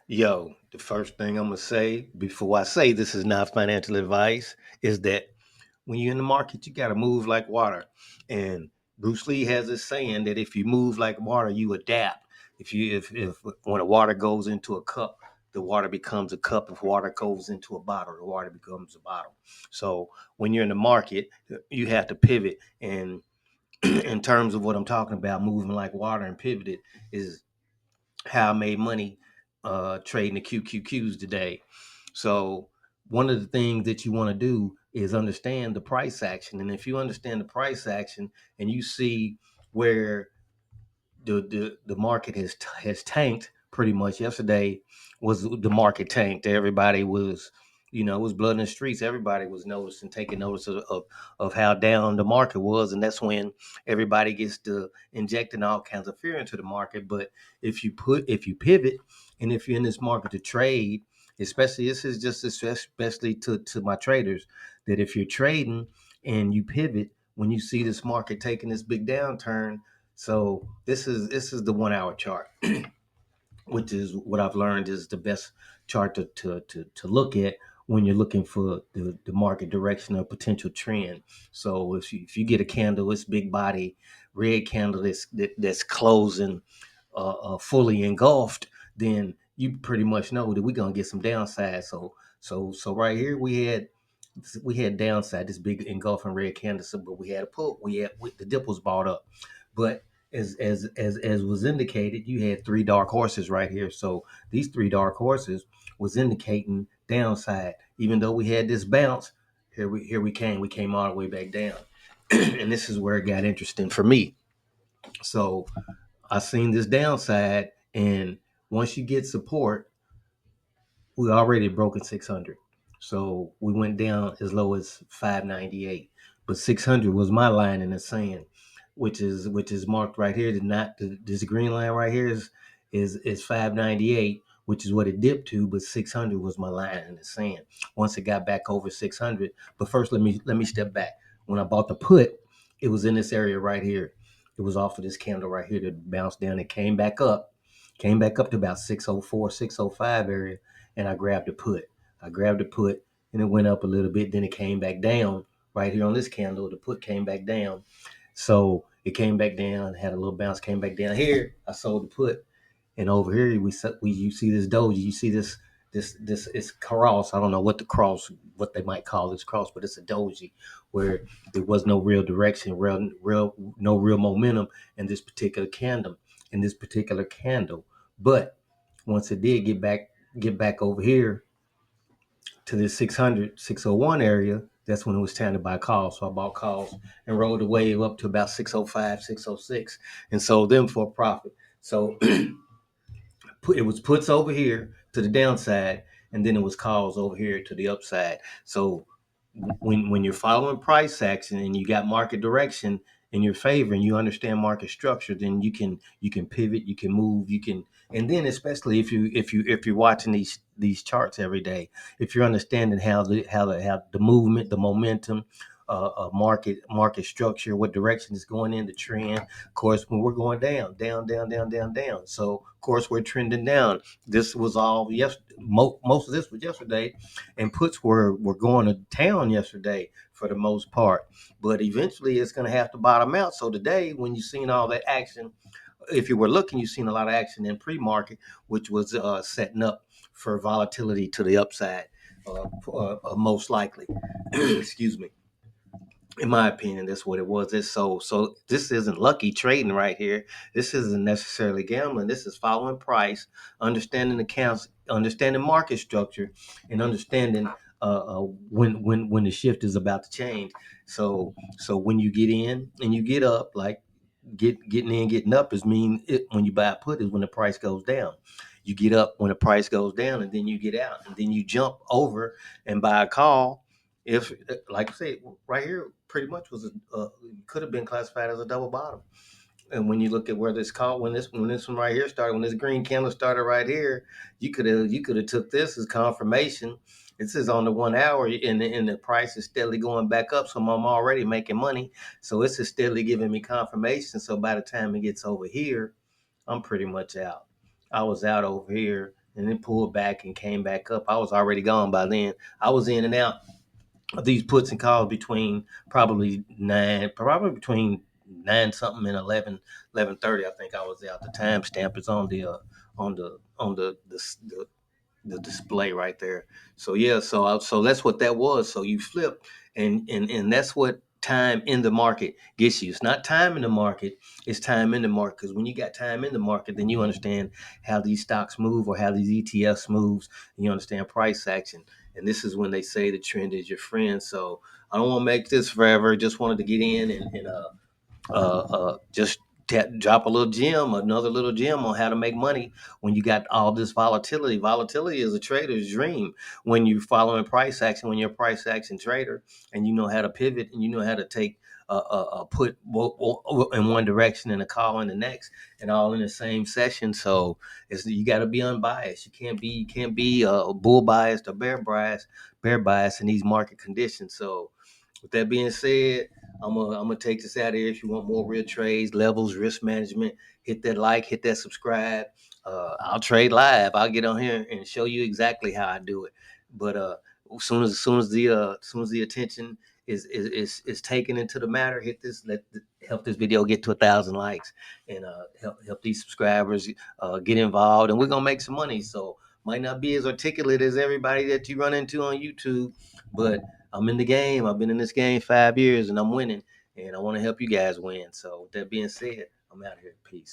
Yo, the first thing I'm gonna say before I say this is not financial advice is that when you're in the market, you gotta move like water. And Bruce Lee has this saying that if you move like water, you adapt. If when the water goes into a cup, the water becomes a cup. If water goes into a bottle, the water becomes a bottle. So when you're in the market, you have to pivot. And in terms of what I'm talking about, moving like water and pivoted is how I made money trading the QQQs today. So one of the things that you want to do is understand the price action. And if you understand the price action and you see where the market has tanked pretty much. Yesterday was the market tanked. Everybody was, it was blood in the streets. Everybody was noticing, taking notice of how down the market was, and that's when everybody gets to injecting all kinds of fear into the market. But if you pivot, and if you're in this market to trade, especially this is just especially to my traders, that if you're trading and you pivot when you see this market taking this big downturn, so this is the 1 hour chart, which is what I've learned is the best chart to look at when you're looking for the market direction or potential trend. So if you get a candle, it's big body, red candle that's closing fully engulfed, then you pretty much know that we're gonna get some downside. So right here we had downside, this big engulfing red candle, but we had a pull. The dip was bought up, but as was indicated, you had three dark horses right here. So these three dark horses was indicating downside. Even though we had this bounce, we came all the way back down, and this is where it got interesting for me. So I seen this downside, and once you get support, we already broken 600. So we went down as low as 598, but 600 was my line in the sand, which is marked right here. Not this green line right here is 598, which is what it dipped to, but 600 was my line in the sand. Once it got back over 600, but first let me step back. When I bought the put, it was in this area right here. It was off of this candle right here that bounced down and came back up to about 604, 605 area, and I grabbed the put. I grabbed the put, and it went up a little bit. Then it came back down right here on this candle. The put came back down. So it came back down, had a little bounce, came back down here. I sold the put, and over here we you see this doji. You see this is cross. I don't know what they might call this cross, but it's a doji where there was no real direction, no real momentum in this particular candle. But once it did get back over here to this 601 area, that's when it was time to buy calls. So I bought calls and rode the wave up to about 605, 606, and sold them for a profit. So it was puts over here to the downside, and then it was calls over here to the upside. So when you're following price action and you got market direction in your favor and you understand market structure, then you can pivot, you can move, you can. And then especially if you're watching these charts every day, if you're understanding how the movement, the momentum, market structure, what direction is going in, the trend. Of course, when we're going down, down, down, down, down, down. So of course we're trending down. This was all most of this was yesterday, and puts were going to town yesterday for the most part. But eventually it's going to have to bottom out. So today, when you've seen all that action, if you were looking, you've seen a lot of action in pre-market, which was setting up for volatility to the upside, most likely. Excuse me. In my opinion, that's what it was. So this isn't lucky trading right here. This isn't necessarily gambling. This is following price, understanding accounts, understanding market structure, and understanding when the shift is about to change. So when you get in and you get up, like getting in, getting up is when you buy a put is when the price goes down. You get up when the price goes down, and then you get out, and then you jump over and buy a call. If, like I said, right here, pretty much could have been classified as a double bottom. And when you look at where this call, when this one right here started, when this green candle started right here, you could have took this as confirmation. This is on the 1 hour, and the price is steadily going back up. So I'm already making money. So it's just steadily giving me confirmation. So by the time it gets over here, I'm pretty much out. I was out over here and then pulled back and came back up. I was already gone by then. I was in and out of these puts and calls between probably between 9 something and 11:30. I think I was out. The timestamp is on the display right there. So yeah, so that's what that was. So you flip, and that's what time in the market gets you. It's not time in the market, it's time in the market. Because when you got time in the market, then you understand how these stocks move or how these ETFs moves, and you understand price action. And this is when they say the trend is your friend. So I don't want to make this forever. Just wanted to get in and just drop a little gem, another little gem on how to make money when you got all this volatility. Volatility is a trader's dream when you're following price action, when you're a price action trader and you know how to pivot and you know how to take a put in one direction and a call in the next and all in the same session. So you got to be unbiased. You can't be bull biased or bear biased in these market conditions. So with that being said, I'm gonna take this out of here. If you want more real trades, levels, risk management, hit that like, hit that subscribe. I'll trade live. I'll get on here and show you exactly how I do it. But as soon as the attention is taken into the matter, help this video get to 1,000 likes and help these subscribers get involved, and we're gonna make some money. So might not be as articulate as everybody that you run into on YouTube, but I'm in the game. I've been in this game 5 years and I'm winning, and I want to help you guys win. So with that being said, I'm out here. Peace.